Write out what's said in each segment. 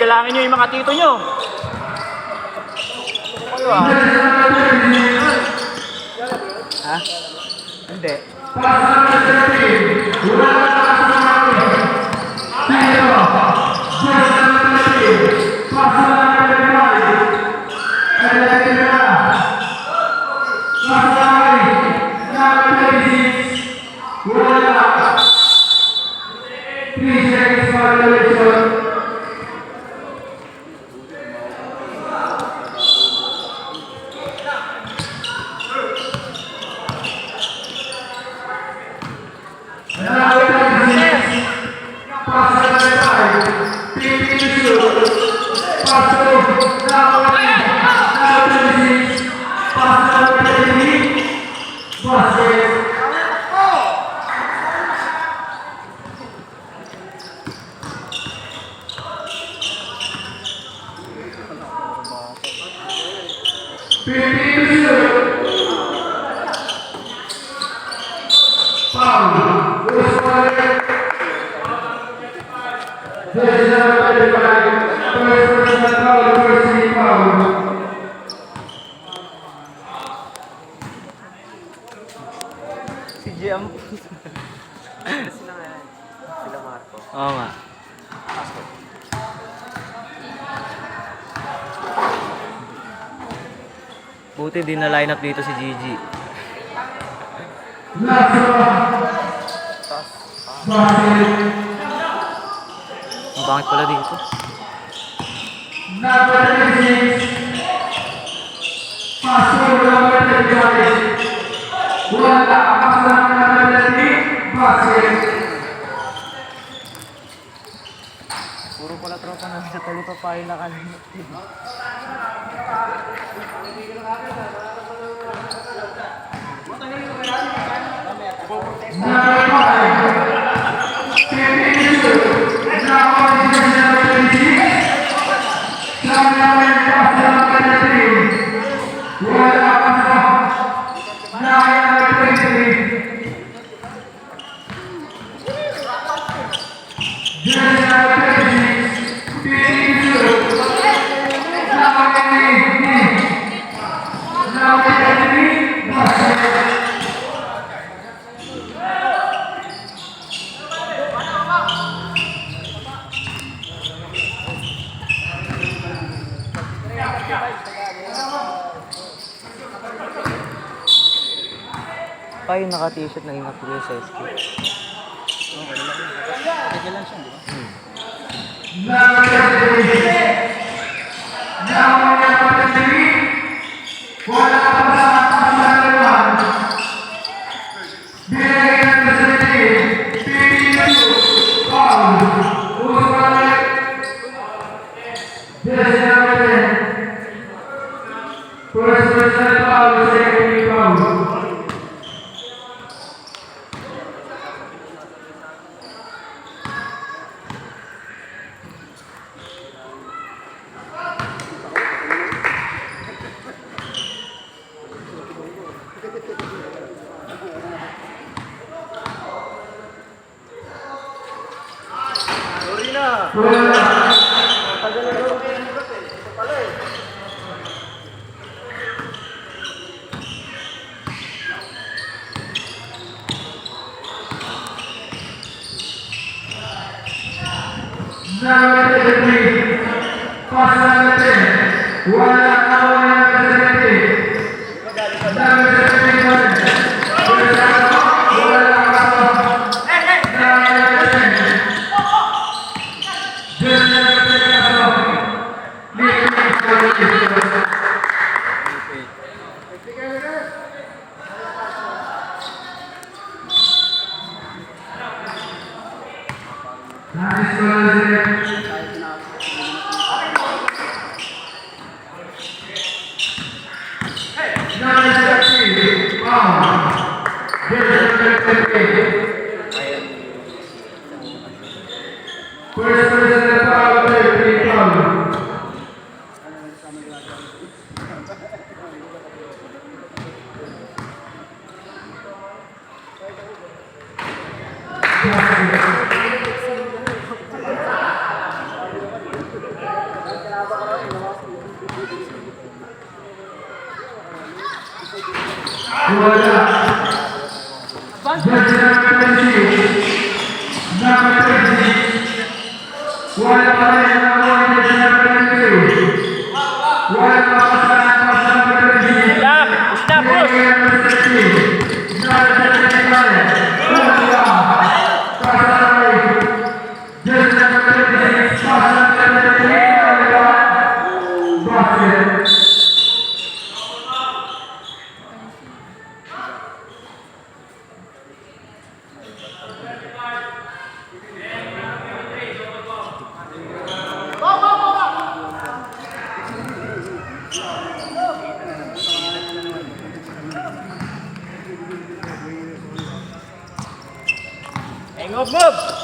galangin nyo yung mga tito nyo. Ano ah? Ha? Hindi. Si Jam. Sila Marco. Oo nga. Buti din na line up dito si Gigi. Ang bangit pala dito. Puro pala tropa na sa Talipapay na kalimut. Kayo naka-t-shirt na ingat ko sa SK. Sige lang siya, di ba? Stop, push! Hey, move, move!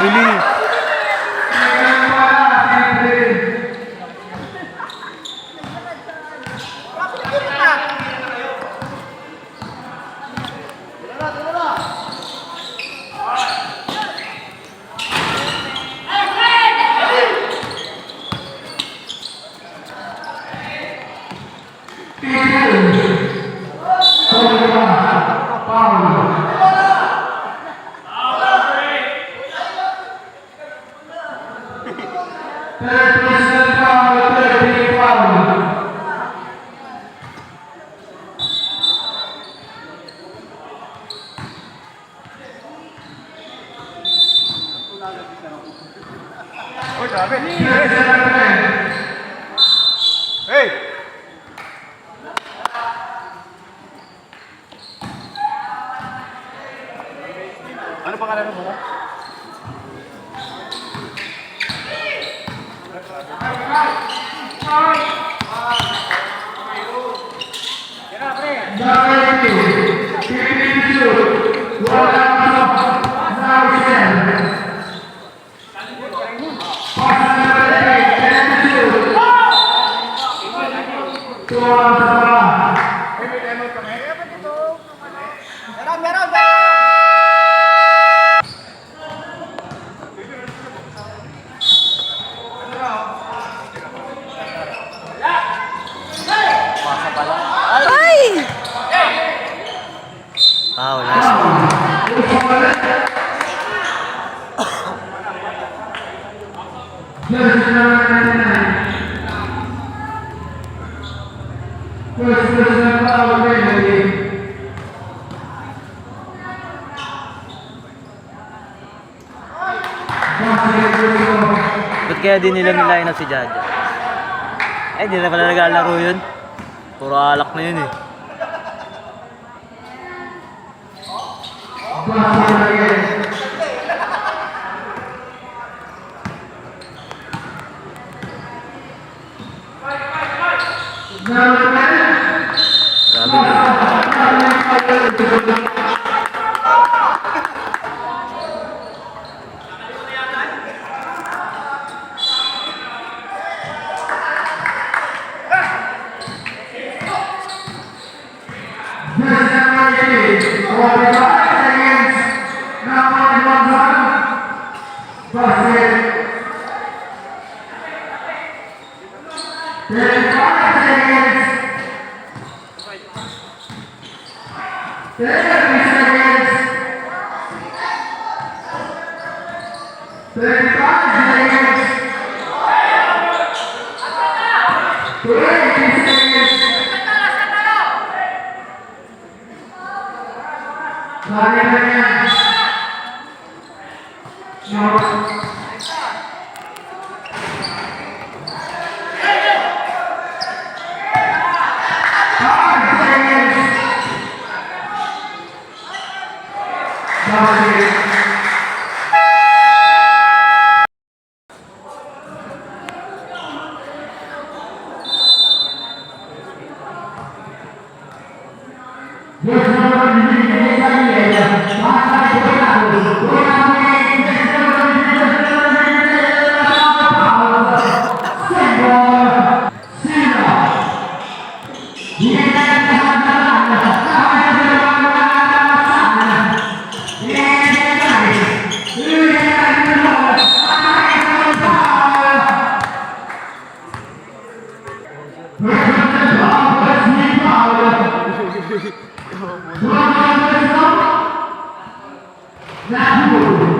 Bili. Uy, grabe. Hey! Ano pangalan mo? Pasa pala. Ay! Foul, nice foul. Ba't kaya di nila nilayan na si Jaja? Eh, di na pala naglalaro yun. Puro alak na yun eh. Grabe na.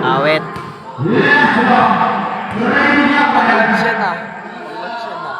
Awet. Paglag siya na. Paglag siya na.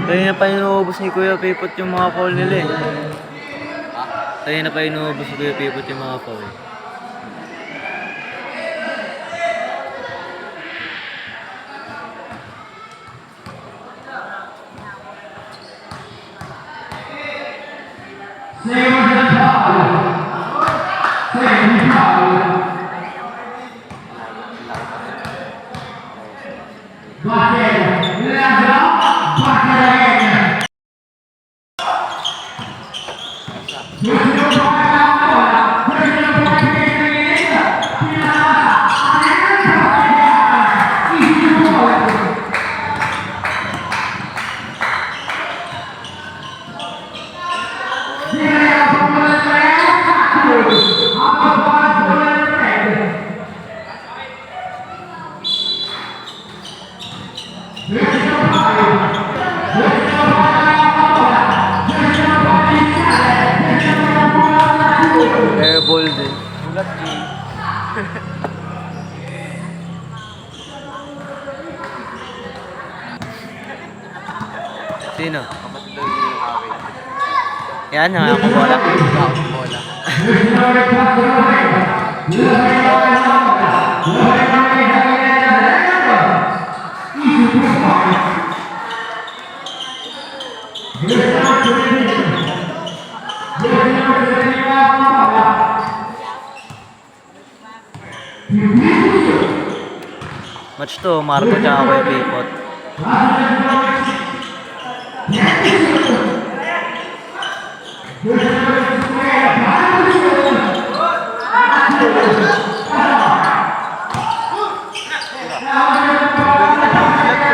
Kaya na pa inuubos ni Kuya Pipot yung mga foul nila eh. Kaya na pa inuubos ni Kuya Pipot yung mga foul. Airball din. Ulat eh. Sino? Kapatid daw yung away. Yan, nakakabola. Bola. Match to, Marco tsaka Kuya Pipot.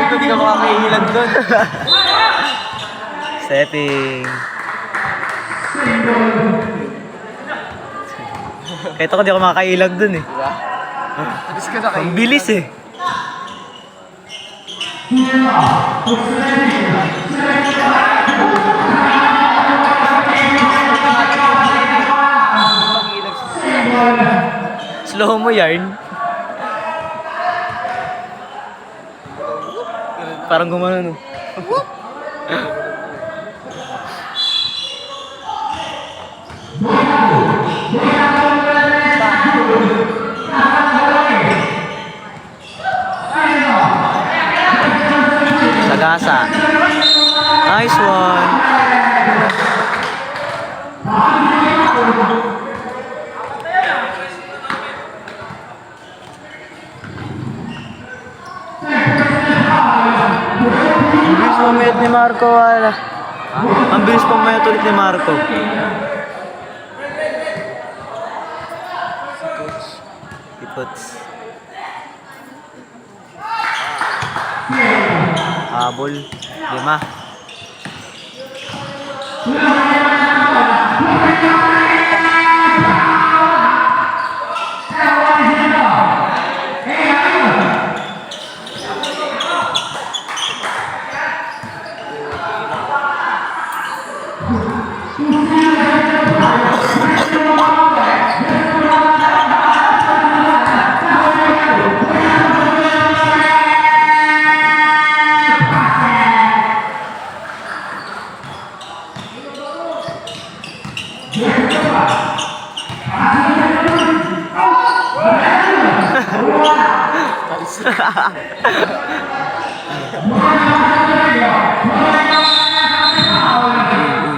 Hindi ka makakahilan doon. Setting. Kahit ako di ako makakailag dun eh. Diba? Tapos ka na kayo. Ang bilis eh. Slow mo yarn. Parang gumano no. Sagasa. Nice one. Ang bilis pumayat ni Marco, wala. Ang bilis pumayat ulit ni Marco. Si Coach. Habol. 5.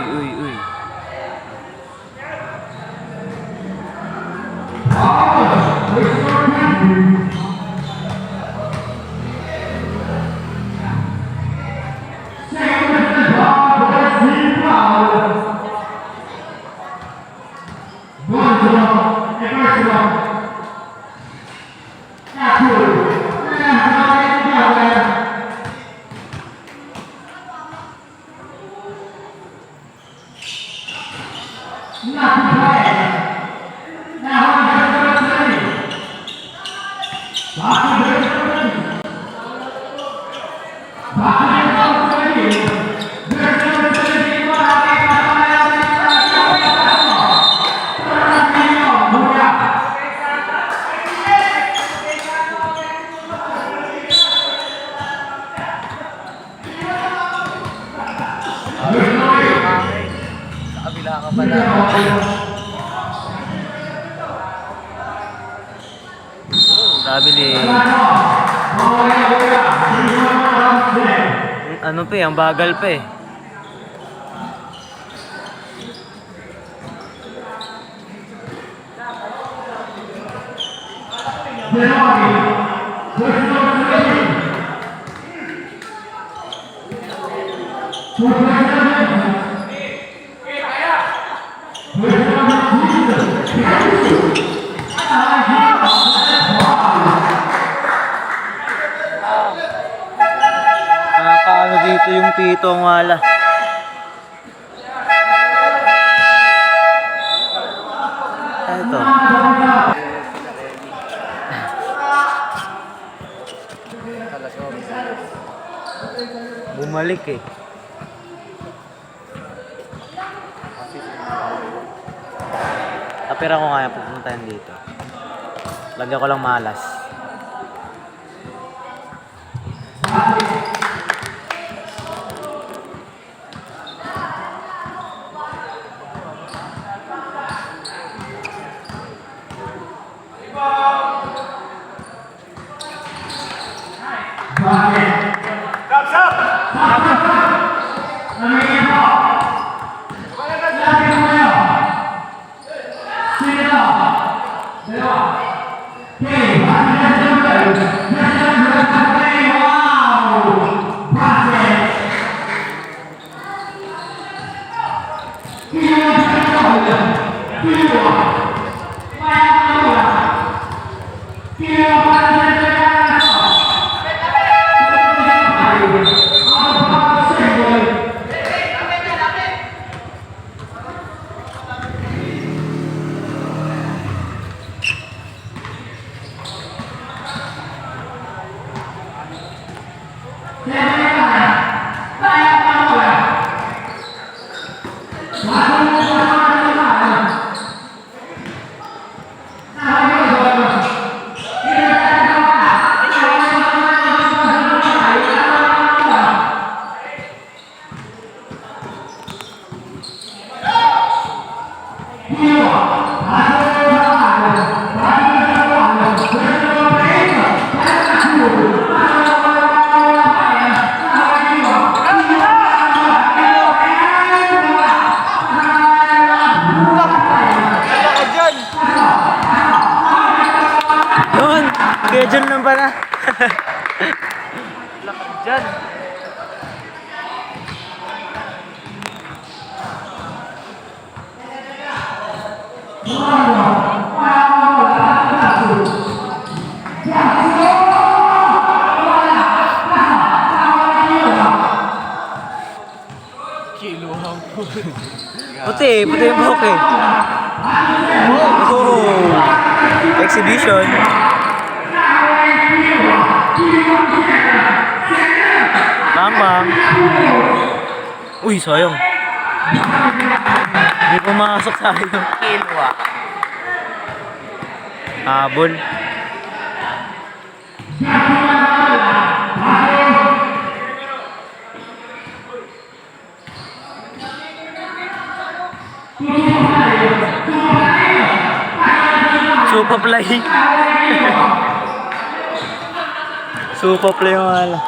Uy, uy, uy. Sabi ni... Ano pa eh, ang bagal pa eh. Nakakaano dito yung pito ang wala. Ito. Bumalik eh. Kapira ko nga yung pupuntahan dito. Lagyan ko lang malas. Yun! Kaya dyan lang ba na? Lakad dyan. Puti yung buhok eh. Oh! Exhibition. Bang. Uy, sayang. Hindi pumasok sayang. Kilwa. Habol. Super play. Super play yung wala.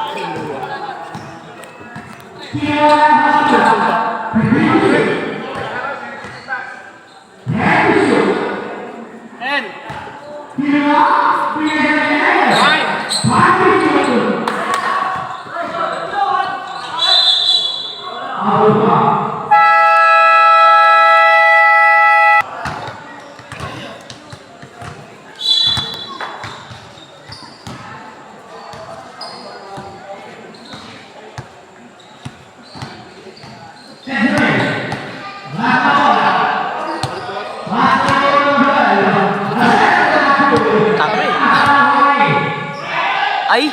Ay!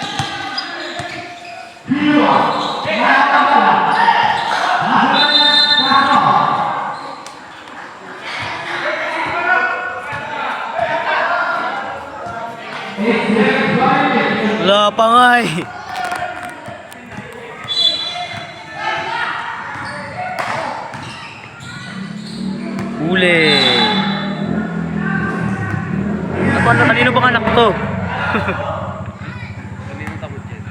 Wala pa nga eh. Huli. Kanino bang anak to? Kanina takot yan.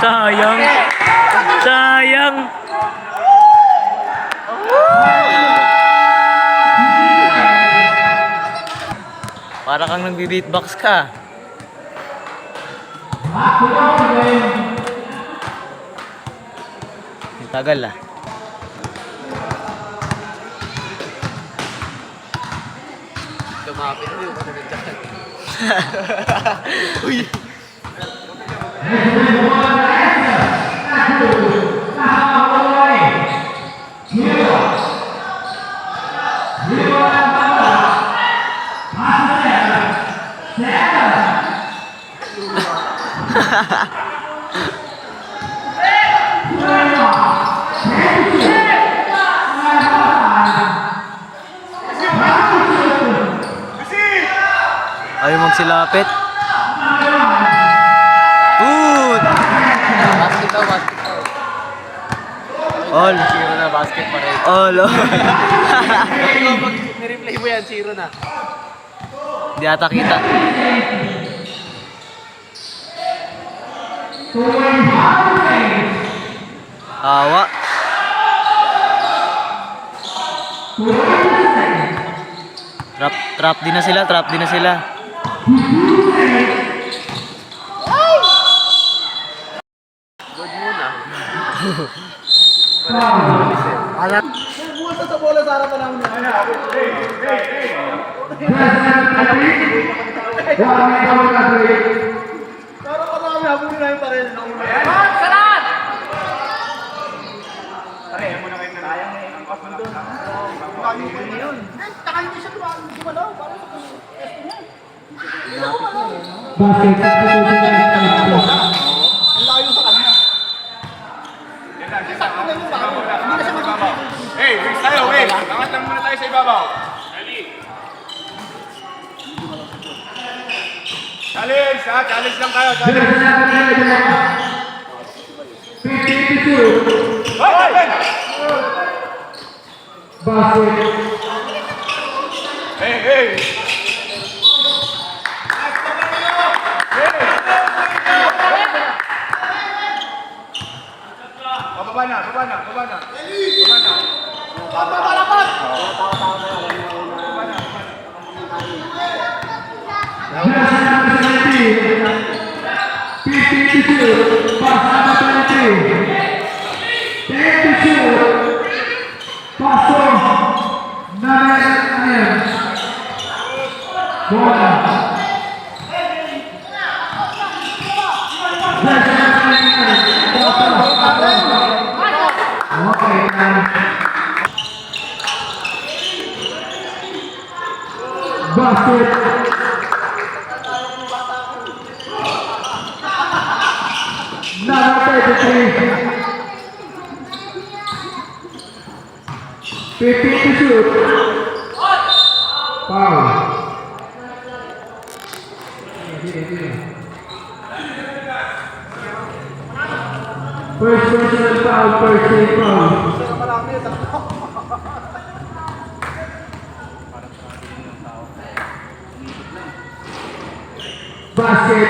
Sayang. Sayang. Para kang nagbi-beatbox ka. Ang tagal ah. Lumapit mo yung kasi nandiyan. Uy. Ayaw magsilapit. Good! Basket daw, basket daw. All. Zero na, basket pa rin. All. Pag nireplay mo yan, zero na. Di ata kita. Awa. Trap din na sila, trap din na sila. Good muna. Alam. Sa bola sa harapan namin. Parang marami habulin namin pa rin. Salat! Pare, muna kayo kaya na ang pas doon. Kami pa yun. Taka hindi siya gumalaw. Parang sa pwesto niya. Bakit? Ang layo sa kanya. Sakto na yung bago. Hindi na siya mag-ibabaw. Hey, wings tayo, wings. Angat lang muna tayo sa ibabaw. Dali. Challenge, ha? Challenge lang kayo. Challenge. Hoy, open! Bakit? Hey, hey. Baba na, baba na, baba na. Baba na. Papapalapot! Basket. Number 33. 15 to shoot. Foul. First personal foul, first team foul. Basket.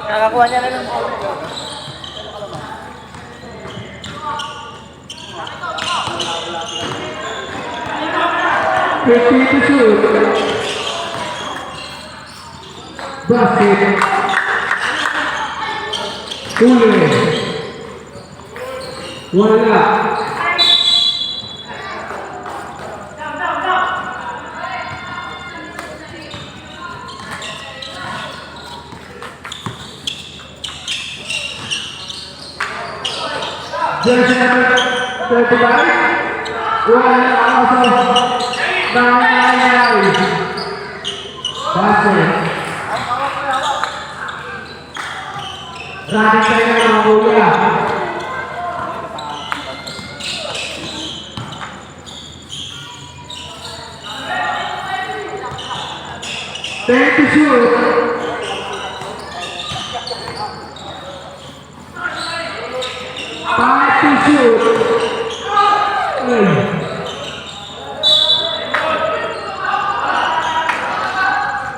Nakakuha niya na ng foul. Fifteen to shoot. Basket. Huli. Wala. Jersey number 35. Wala also 999. Basket. Running tayo ng Kuya. Thank you, shoot. Five to shoot.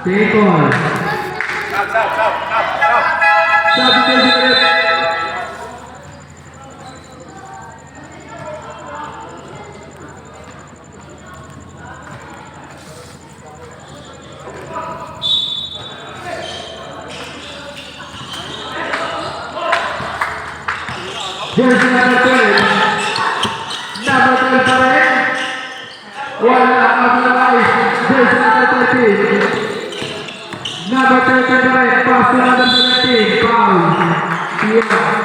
Take on. Stop. Jersey number 12. Number 12 pa rin. Wala ang live. Jersey number 13. Number 13 pa rin. Pass to number 17. Foul. Yeah.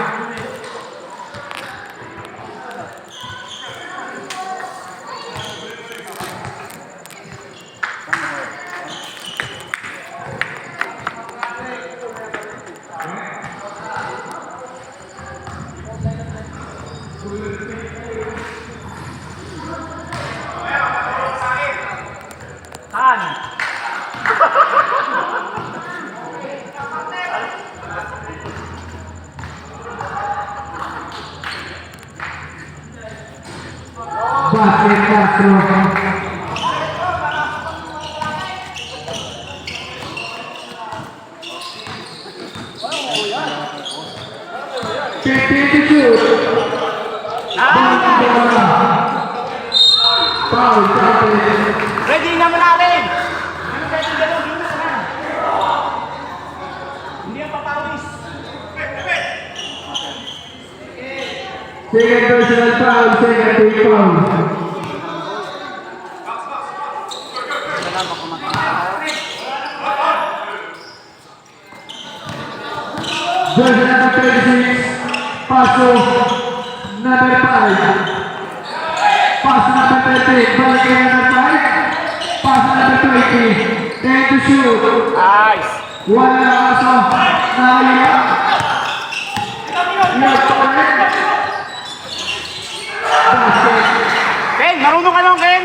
Basket Castro. Fifteen to shoot. Foul, Ready naman natin! Hindi ang papawis. second personal foul, second team foul. Jersey number 36, Paso number 5. Pass number 13, balik kay number 5. Pass number 20, 10 to shoot. Nice! Wala na kaso, nahaliya. Yes, correct. Basket. Ken, marunong ka lang, Ken!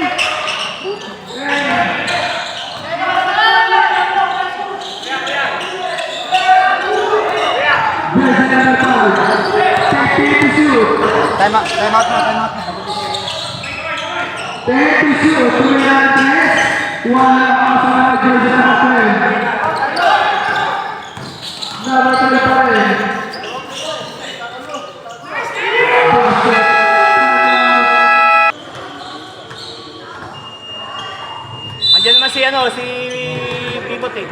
Jersey number 5, 15 to shoot. Time out na. 10 to shoot, 2 na 3. Wala na kaso na Jersey number 12. Number 12 pa rin. Basket. Andiyan naman si Pivot eh.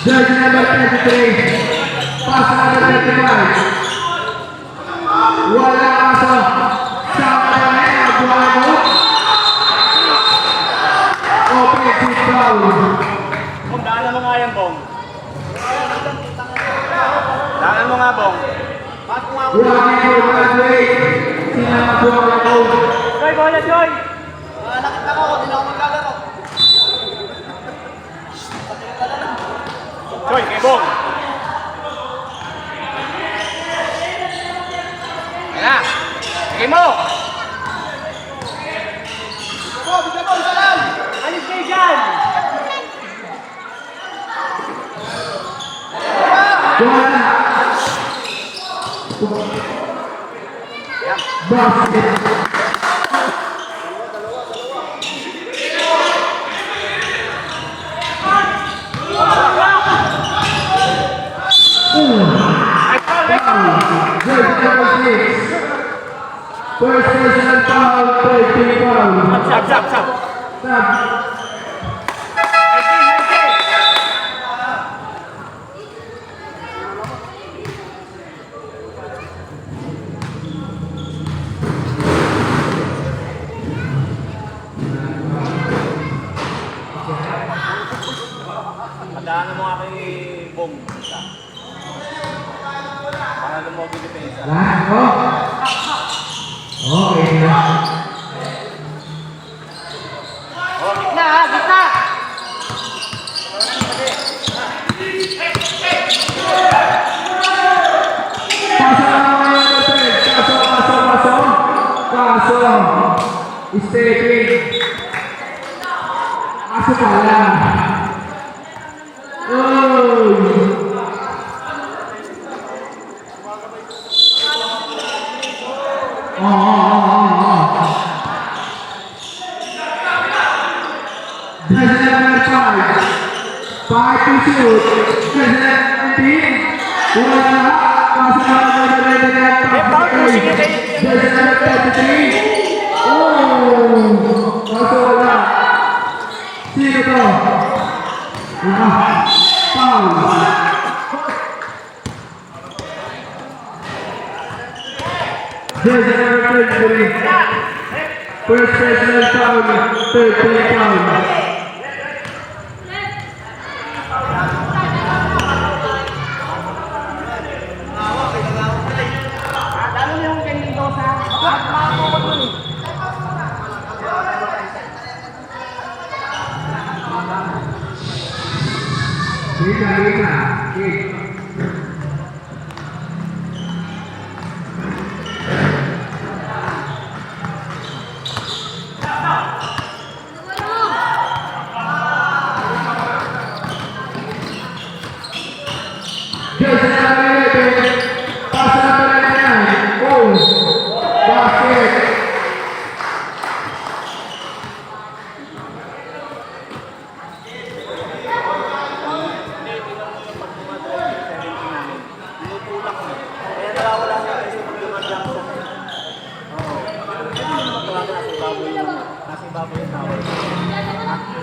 Jersey number 23, pass number 35. Wala kaso, sama na rin ang buhay mo. Offensive foul. Bong, daanan mo nga yan, Bong. Daanan mo nga, Bong. Wala ko graduate, sinama buhay mo. Joy, bola, Joy! Nakita ko, hindi na ako maglalaro. Joy, kay Bong. Ayan na. Sige mo. Bigyan mo, isa lang. Alis kayo dyan. Wala. Basket. Jersey number 6, First personal foul, third team foul. Sab. Sub. Padaanan mo nga kay Bong. Para lumogi depensa. Lahat ko. Okay na. Oh, gitna ha, gitna! Kaso lang mga kapatid. Kaso. Stepping. Kaso pala. Five to shoot. President team. Wala. Kasama na President. President 33. Kaso wala. Sino to? Foul. President 33. First personal foul. Third team foul. Lima.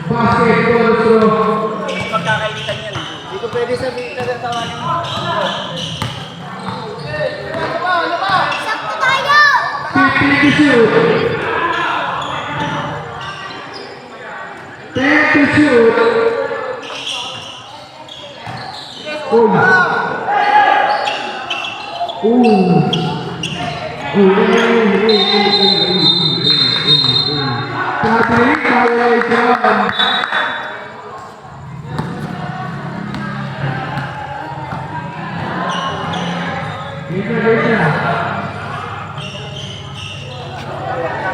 Basketball throw. Magkakainitan yan. Hindi ko pwede sabihin na tawagin mo. Sakto tayo! 50 to shoot. 10 to shoot. Patrick violation. Indonesia.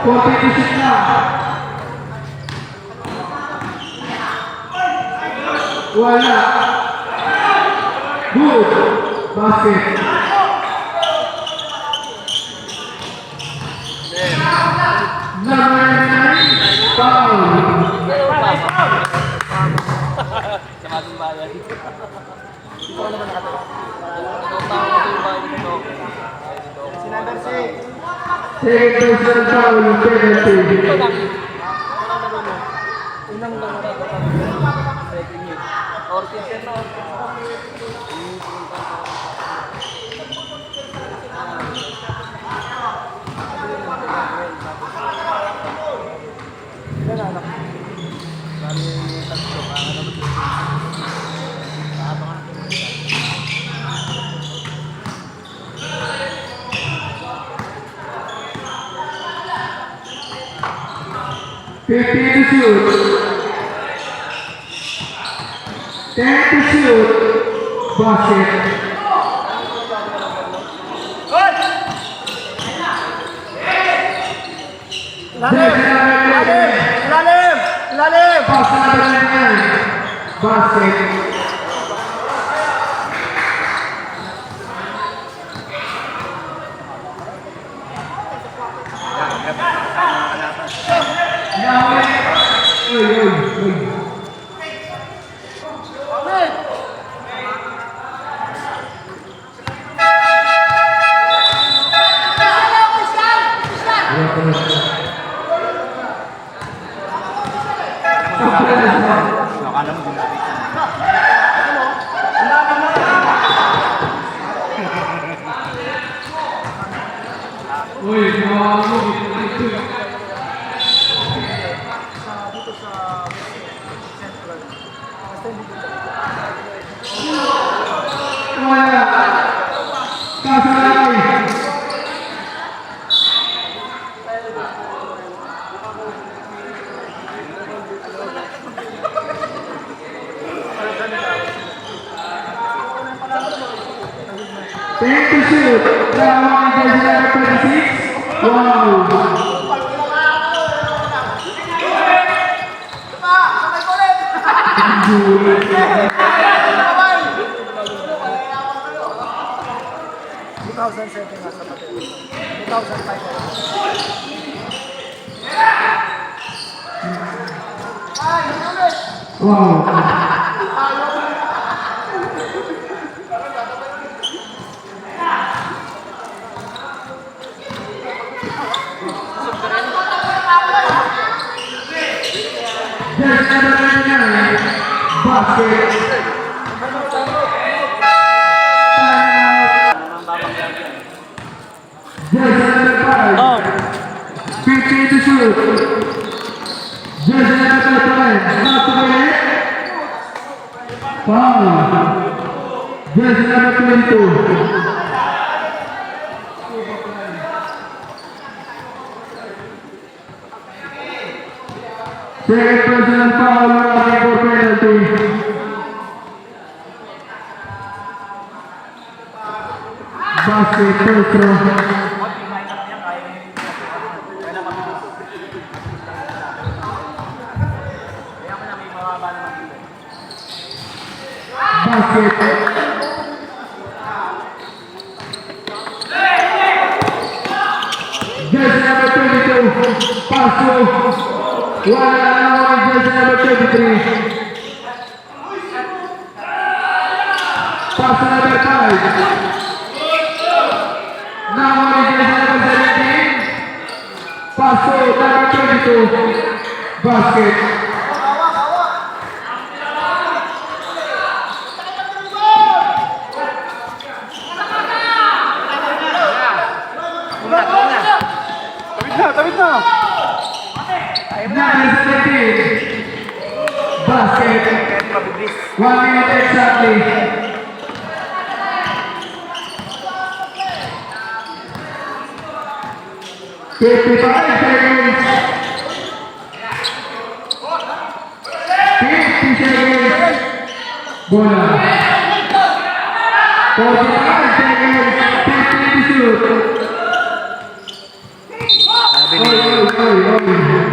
46 na. Wala. Good. Basket. Number 9. Foul. Sa Madong Bayan. Hindi ko naman nakatala. Itong tao ko yung bayan dito. Si number 6. Second personal foul. Penalty. Ito lang. Unang lang na ito. Second year. Ortiz yan na. Fifteen to shoot. 10 to shoot. Basket. Lalim! Pass number 9. Basket. Akala mo din natin. Uy, mga mo. Wala. Kasalay. Thank you, shoot. Now, number 26. Wow. Wow. There's number 99. Basket. There's number 5. Oh, 15 to shoot. There's number 5. Not to win. Foul. There's number 22. Second personal foul, running for penalty. Basket, first row. Basket. Jersey number 22, pass one jersey number 23. Pass number 5. Now jersey number 17. Pass number 22. Basket. Tawid na! Number 17. Basket. 1 minute exactly. $55 seconds. 50 seconds. Bola. 45 seconds. 50 to shoot.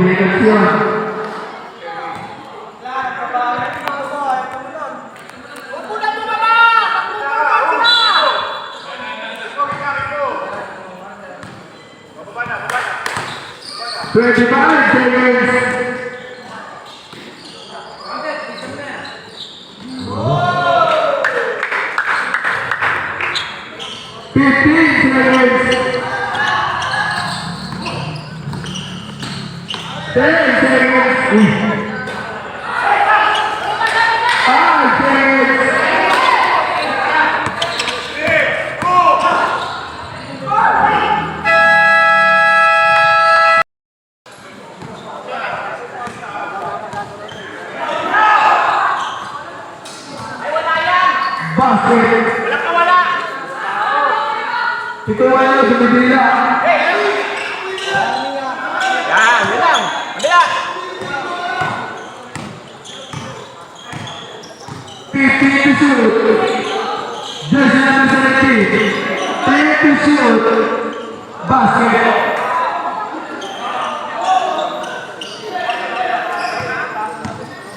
Negación. Twenty-five seconds. 15 seconds. 10 seconds. 5 seconds. Basket. Ito wala, bumibila. Yan, yun lang. Kabila! 15 to shoot. Jersey number 17. 10 to shoot. Basket.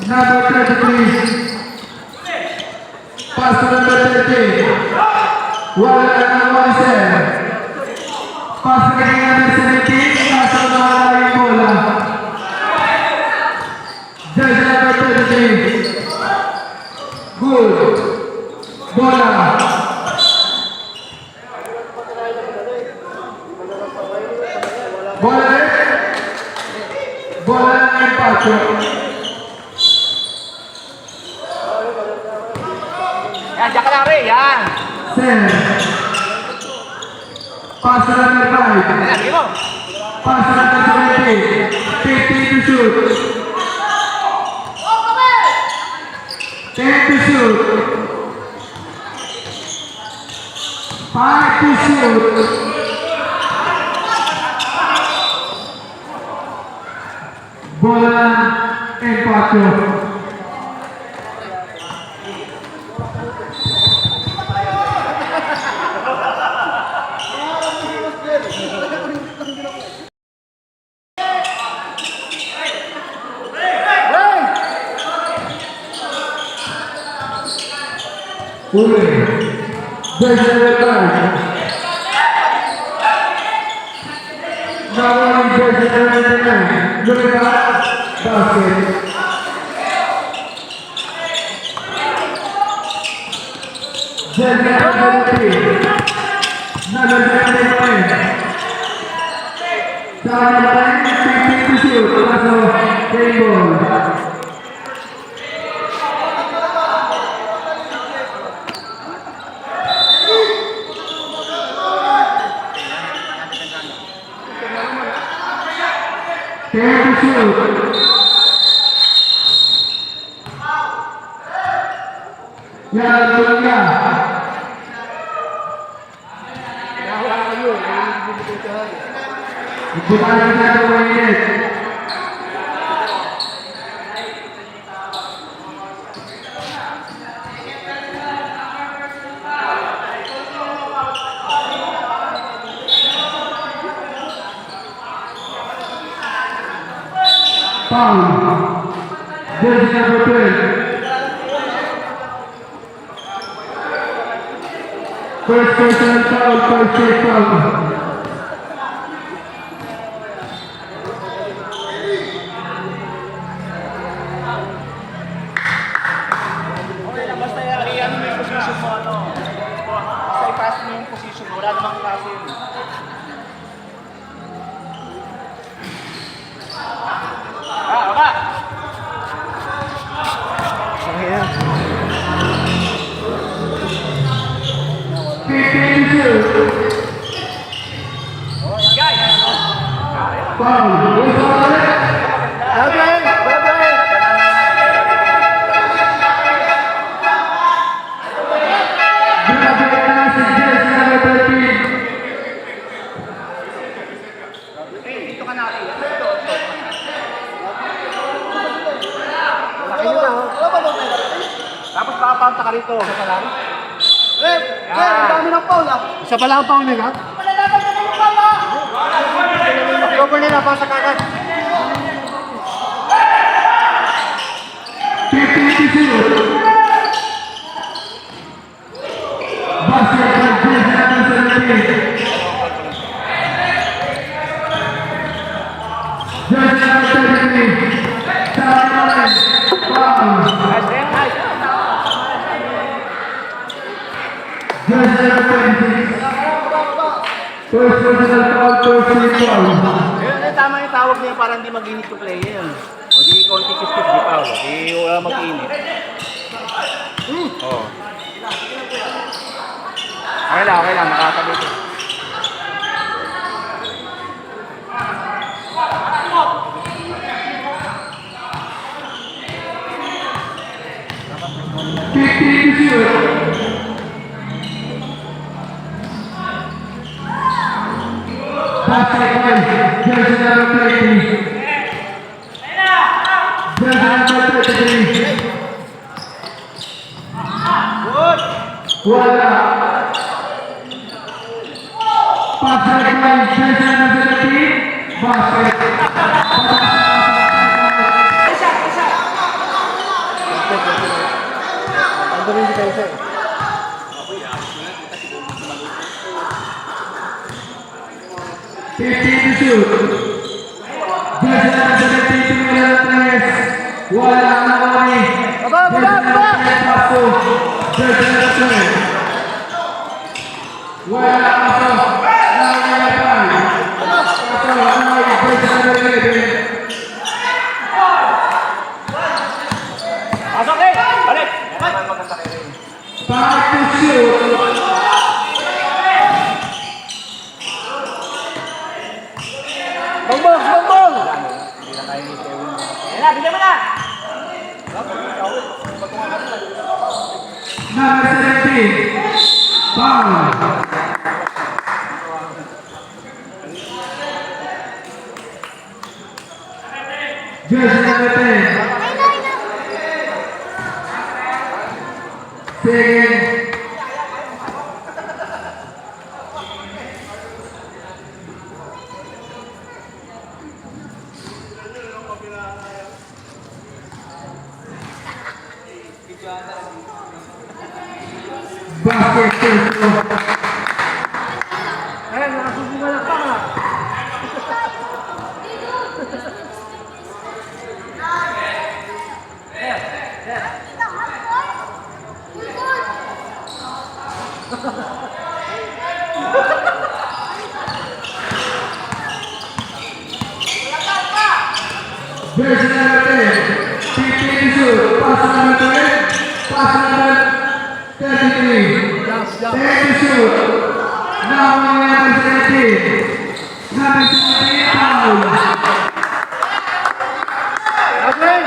Number 33. Pass to number 13. Wala na one set. Pass to number 17. Pass to number bola. Jersey number 33. Good. Bola. Bola rin. Bola ng empate. Yan, diyan ka lang rin. Yan. Set. Pass number 5. Yan, sige mo. Pass number 20. 15 to shoot. 10 to shoot. 5 to shoot. Bola empate. Uli. Jersey number 5. Now on jersey number 9. Look at that basket. Jersey number 3. Number 79. Down the line, 15 to shoot. Also, game ball. Ten to shoot. Yan, Lulia. Iputan kita ke Wayne. Foul. Jersey number 12. First personal foul, first straight foul. Okay lang, basta yan. Ano mo yung position mo, ano? Basta i-pass mo yung position mo. Wala namang klase yun. Baba! 15 to shoot. Guys! Foul. Who's on it? Okay! Okay! Grabe na si jersey number 13. Dito ka na. Tapos pakapanta ka rito. Isa pa lang? Ang dami ng foul ah. Isa pa lang ang foul nila? Cover nila, pasa kagad. 15 to shoot. Basket by jersey number 17. Jersey number 33. Down the line. Foul. Jersey number 26. First personal foul, first straight foul. Yun, tama yung tawag niya para hindi mag-init yung player. O di konti kiss-kiss di foul. Di wala mag-init. Oo. Okay lang, makatabi ito. Basket by jersey number 30. Jersey number 33. Wala. Basket by jersey number 17. Basket. Fifteen to shoot. Jersey number 17 tumira ng tres. Wala na kami. Jersey number 10 paso. Jersey number 12. Wala paso. Wala na kami. Paso. Ay, jersey number 11. Pasok eh! Balik! Naman maganda kayo rin. 5 to shoot. Bongbong! Bongbong! Ayan na, bigyan mo na! Number 17, foul. Jersey number 10, second. Basket first. Ayan, nakasubungan na pa nga. Jersey number 10, 15 to shoot. Pass number 12, pass number 33. 10 to shoot. Now number 17. Number 17, foul. Okay!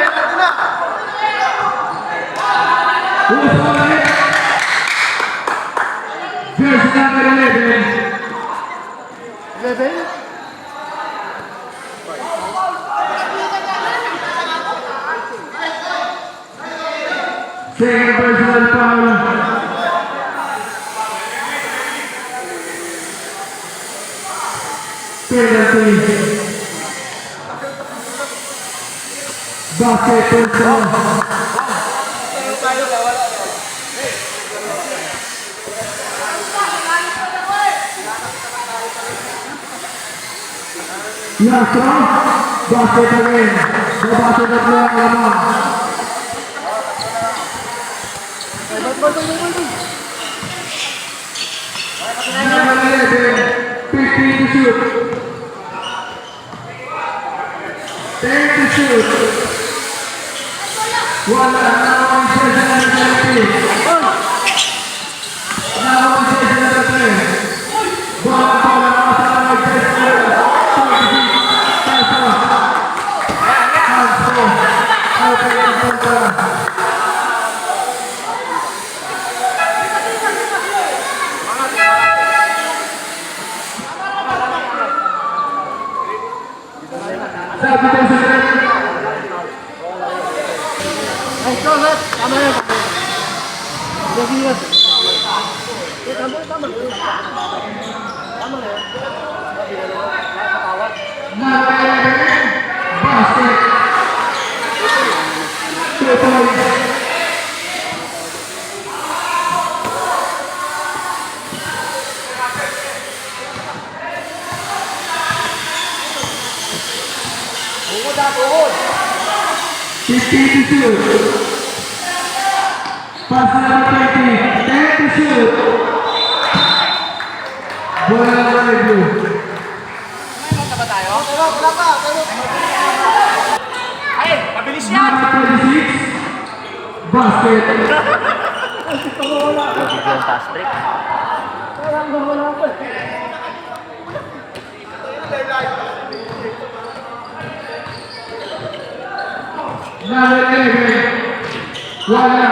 Who's on it? Jersey number 11. 11? Second personal foul. Penalty. Basket personal. Last round, basket again. Babasket na play ang lamang. Number 11, 15 to shoot. 10 to shoot. Wala, now on Jersey number 17. Now on Jersey number 10. Bola bola kasama ng Jersey number 36. Sabi ko sa Ay, ito, Rat. Tama yan. Sige, sige. Tama, tama. Tama na yan. number 11, basket. 2 points.15 to shoot. Pass number 20, 10 to shoot. Bola number review. Ay, mabilis yan! Number 26, basket. Bigyan yung pass break. Parang gawala ko eh. Number 11, wala.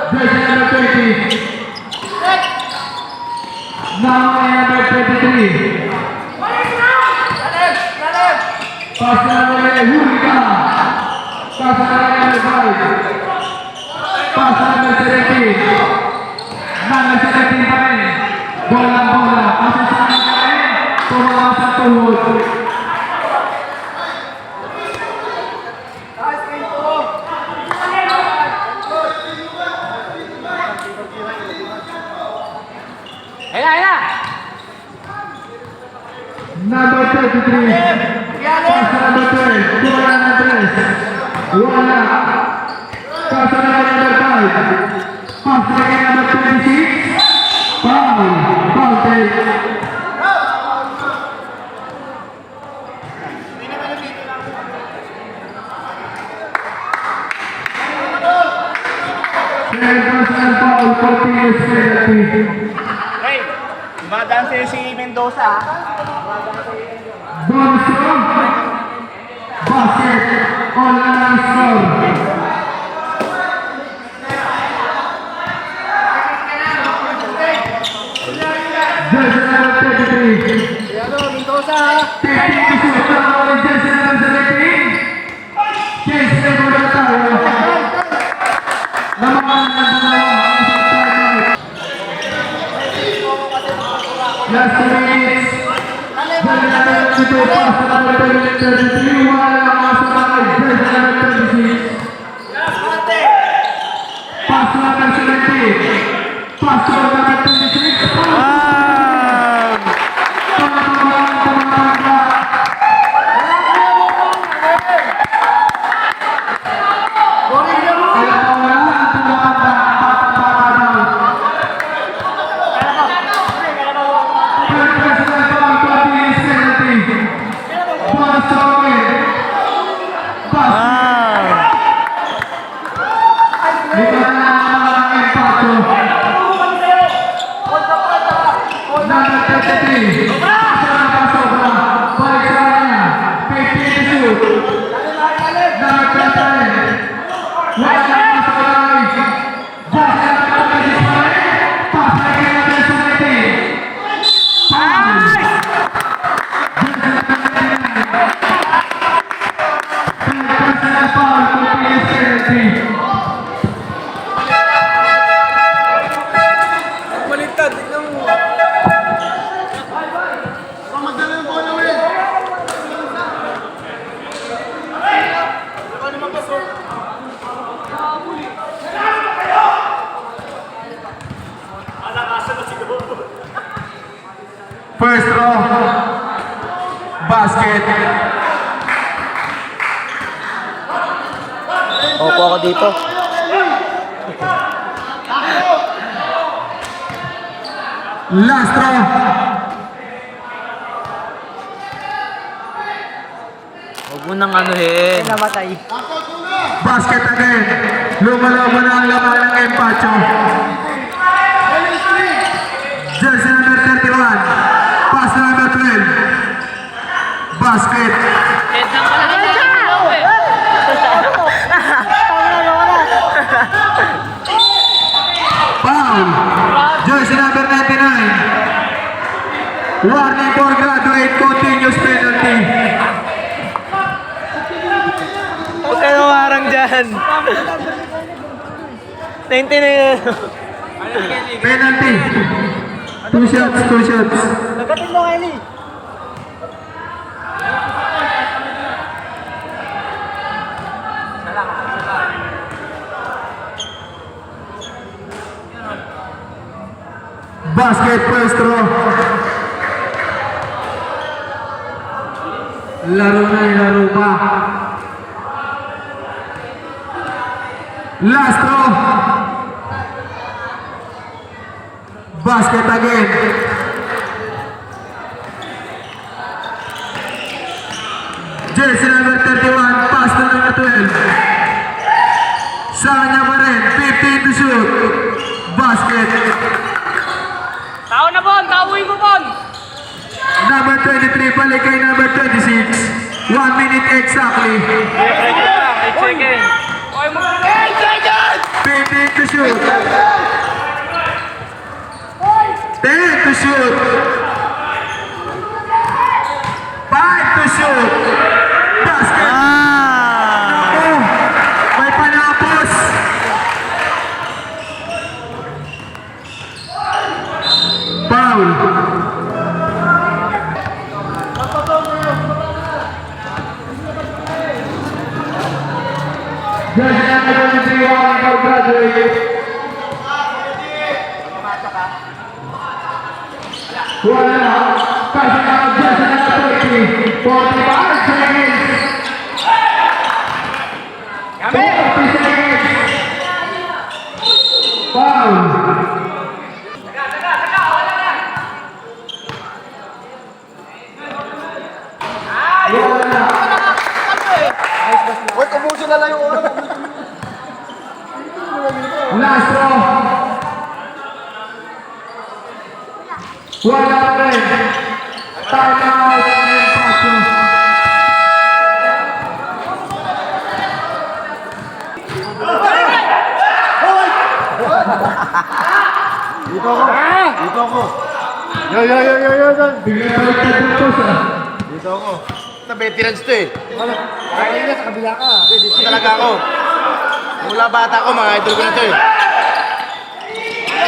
Jersey number 20. Now number 23. Pass number 11, Hulika. Pass number 5. Pass number 17. Number 17 pa rin. Bola. Asasana pa rin. Tumawa sa tuhod. Ayan! Number 33. Pass number 12. Bola number 3. Wala. Pass number 5. Pass number 26. Foul take. Second personal foul, continuous penalty. Hey, dumadaan sa'yo si Mendoza. Bonstrom. Basket. All-around score. Jersey number 33. Ano, Mendoza ha? Taking the shoot now on jersey number 17. Chase number na tayo. Last minutes. Jersey number 22. Pass number 33. Wala lang ang sabay. Jersey number 36. Pass number 17. Pass number 26. Baliktad, tignan mo. First row. Basket. Opo ako dito. Last row. Huwag mo nang anuhin. Namatay. Basket again. Lumalaban na ang laman ng Empacho. Jersey number 31. Pass number 12. Basket. Foul. Jersey number 99. Warning for graduate continuous penalty. Huwag ka namarang dyan. 90 na yun. Penalty. Two shots, two shots. Nagatin mo, Ellie. Basket first row. Laro na, laro pa. Last row. Basket again. Jersey number 31, pass to number 12. Sa kanya pa rin, 15 to shoot. Basket. Tao na, Bon! Tauhin mo, Bon! Number 23, balik kay number 26. 1 minute exactly. Checking. Oy, mo! 15 to shoot. 10 to shoot. 5 to shoot. Basket. Oh, may panapos. Foul. Jersey number 23, warning for graduate. Wala na. Kasi na jersey number 20. 45 seconds. 40 seconds. Foul. Wala na. Uy, kumuso na lang yung oras. Last throw. Wala pa rin. Time out. Pasok. Dito ako. Dito ako. Yo. Bigyan balik na dito sa. Dito ako. Ito, veterans to eh. Kaya na, sa kabila ka. Dito talaga ako. Mula bata ko, mga idol ko na to eh.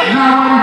Now,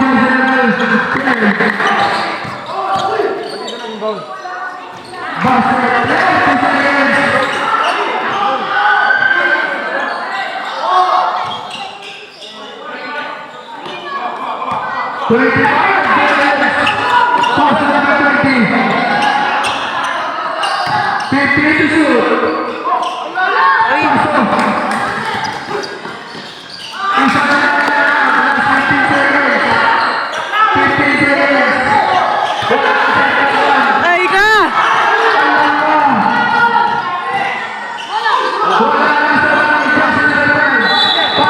Ay ka!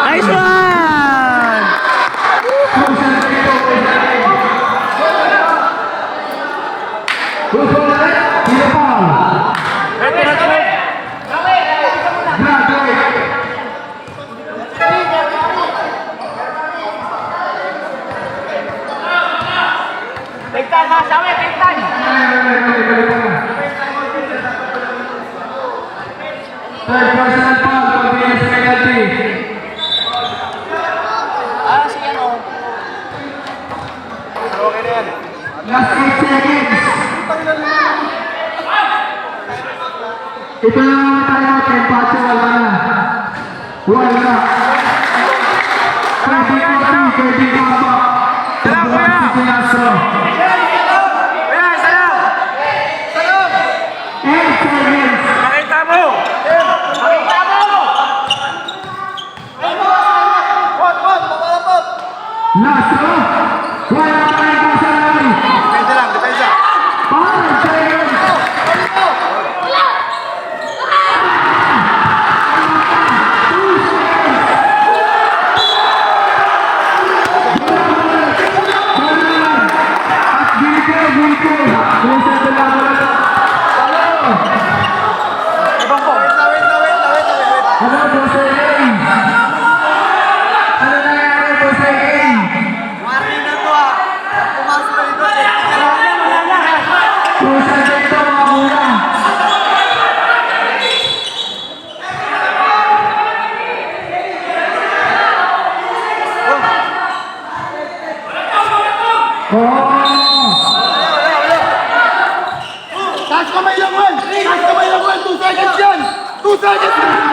Nice one! Tingtan na, sabi, tingtan! Third personal foul, pagbilang sa penalty. Si ano? Okay na yan. Last 8 seconds. Ito na ang tayo, Tempacho, wala na. Wala. Pwede kamba. Salam, kuya! Sinastro. Kuya, isa lang! 8 seconds. Pakita mo! Last throw. Wala pa rin po sa lamay. Depensa lang, depensa. 5 seconds. At ginito. Kung sa dalawa na ito. Ano, Boss Elaine? Ano nangyari, Boss Elaine? Kung sa dito, mga muna. Taas kamay lang, Juan! Taas kamay lang, Juan! 2 seconds yan! 2 seconds!